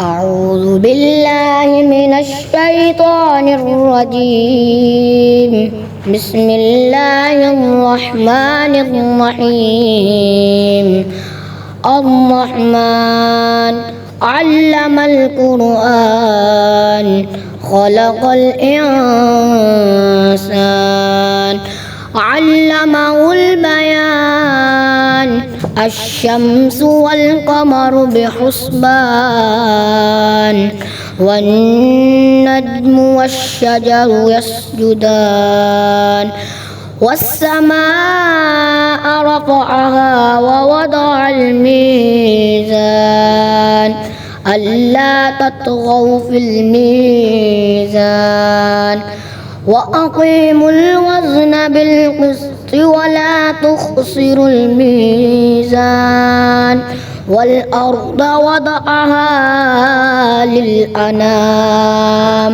أعوذ بالله من الشيطان الرجيم. بسم الله الرحمن الرحيم. الرحمن علم القرآن خلق الإنسان علمه البيان. الشمس والقمر بحسبان والنجم والشجر يسجدان والسماء رفعها ووضع الميزان ألا تطغوا في الميزان وأقيموا الوزن بالقسط ولا تخسروا الميزان والأرض وضعها للأنام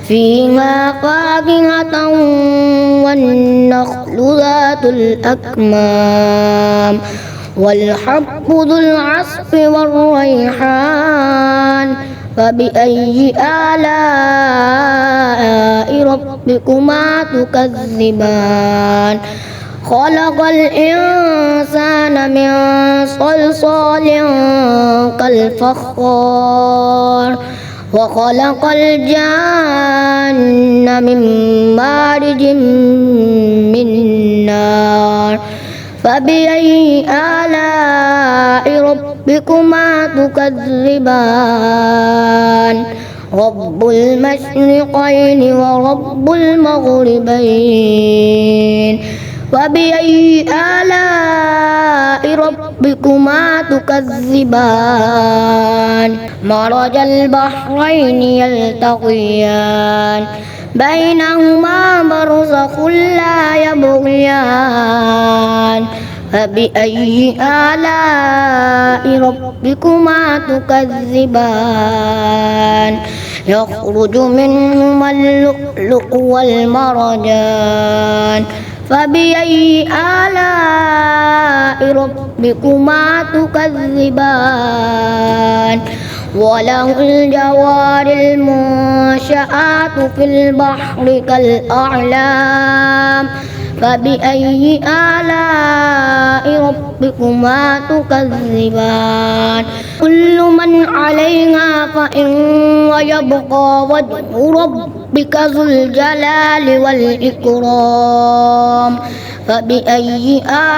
فيها فاكهة والنخل ذات الأكمام والحب ذو العصف والريحان. فبأي آلاء ربكما تكذبان؟ خلق الإنسان من صلصال كالفخار وخلق الجان من مارج من نار. فبأي آلاء ربكما تكذبان؟ رب المشرقين ورب المغربين. فبأي آلاء ربكما تكذبان؟ مرج البحرين يلتقيان بينهما برزخ لا يبغيان. فبأي آلاء ربكما تكذبان؟ يخرج منهما اللؤلؤ والمرجان. فبأي آلاء ربكما تكذبان؟ وله الجوار المنشآت في البحر كالأعلام. فبأي آلاء ربكما تكذبان؟ كل من عليها فإن ويبقى وجه ربك ذو الجلال والإكرام. فبأي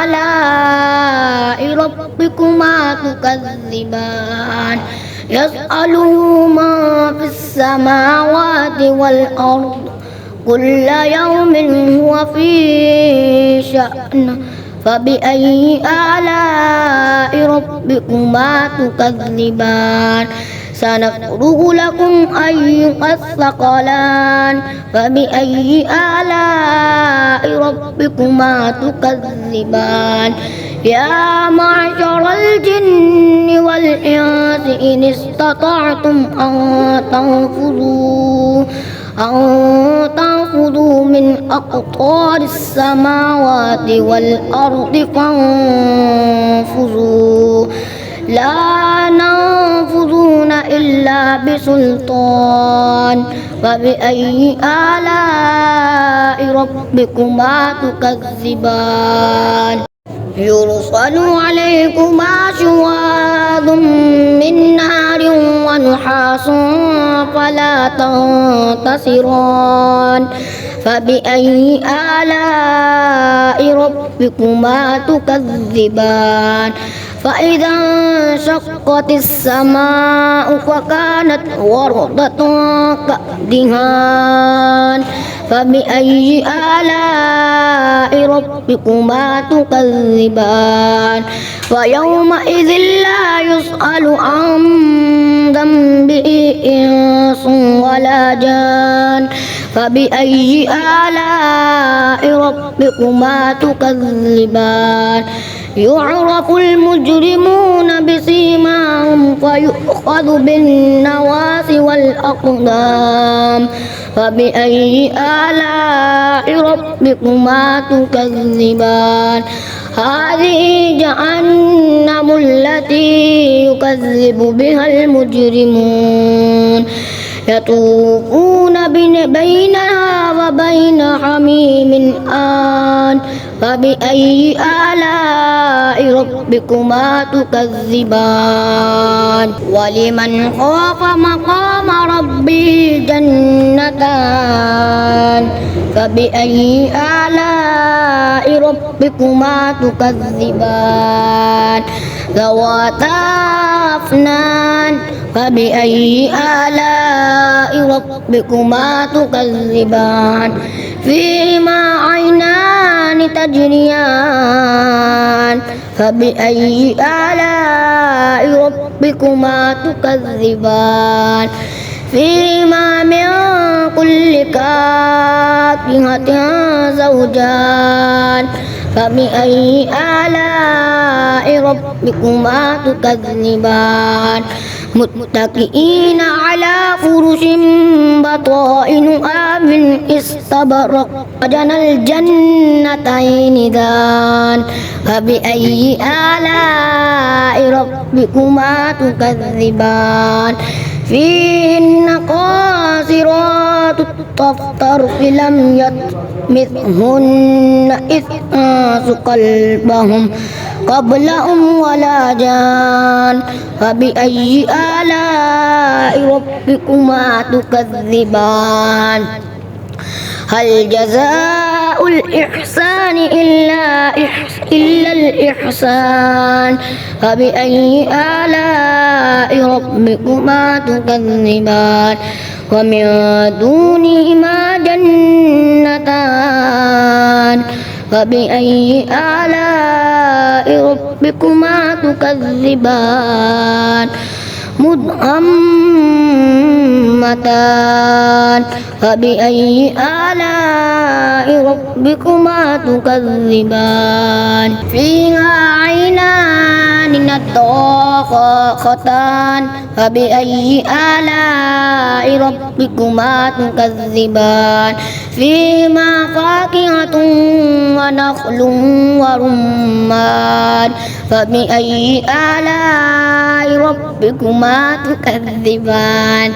آلاء ربكما تكذبان؟ يسأله من في السماوات والأرض كل يوم هو في شأن. فبأي آلاء ربكما تكذبان؟ سنفرغ لكم أيها الثقلان. فبأي آلاء ربكما تكذبان؟ يا معشر الجن والإنس إن استطعتم أن تنفذوا من أقطار السماوات والأرض فانفذوا لا تنفذون إلا بسلطان. فبأي آلاء ربكما تكذبان؟ يرسل عليكما شواظ من نار ونحاس فلا تنتصران. فبأي آلاء ربكما تكذبان؟ فإذا انشقت السماء فكانت وردة كالدهان. فبأي آلاء ربكما تكذبان؟ ويومئذ لا يسأل عن ذنبه إنس ولا جان. فبأي آلاء ربكما تكذبان؟ يعرف المجرمون بسيماهم فيؤخذ بالنواصي والأقدام فبأي آلاء ربكما تكذبان هذه جهنم التي يكذب بها المجرمون يطوفون بينها وبين حميم آن فبأي آلاء ربكما تكذبان ولمن خاف مقام ربه جنتان فبأي آلاء ربكما تكذبان ذواتا أفنان فبأي آلاء ربكما تكذبان فيهما عينان تجريان فبأي آلاء ربكما تكذبان فيهما من كل فاكهة زوجان فبأي آلاء ربكما تكذبان متكئين على فرش بطائنها من استبرق وجنى الجنتين دان فبأي آلاء ربكما تكذبان فيهن قاصرات الطرف لم يطمثهن إنس قبلهم ولا جان فبأي آلاء ربكما تكذبان هل جزاء الإحسان إلا الإحسان فبأي آلاء ربكما تكذبان ومن دونهما جنتان فبأي آلاء ربكما تكذبان مدهمتان فبأي آلاء ربكما تكذبان فيها عينان نضاختان فبأي آلاء ربكما تكذبان فيهما فاكهة ونخل ورمان فبأي آلاء ربكما تكذبان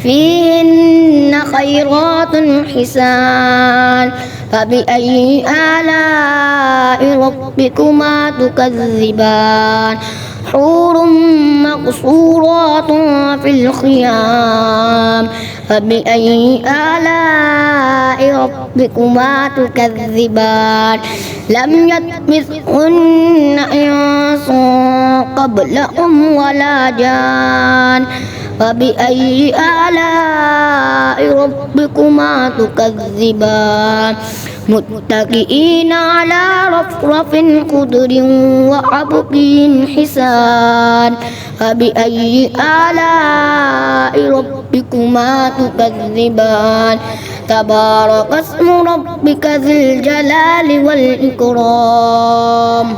فيهن خيرات حسان فبأي آلاء ربكما تكذبان حور مقصورات في الخيام فبأي آلاء ربكما تكذبان لم يطمثهن إنس قبلهم ولا جان فبأي آلاء ربكما تكذبان متكئين على رفرف خضر وعبقر حسان فبأي آلاء ربكما تكذبان تبارك اسم ربك ذي الجلال والإكرام.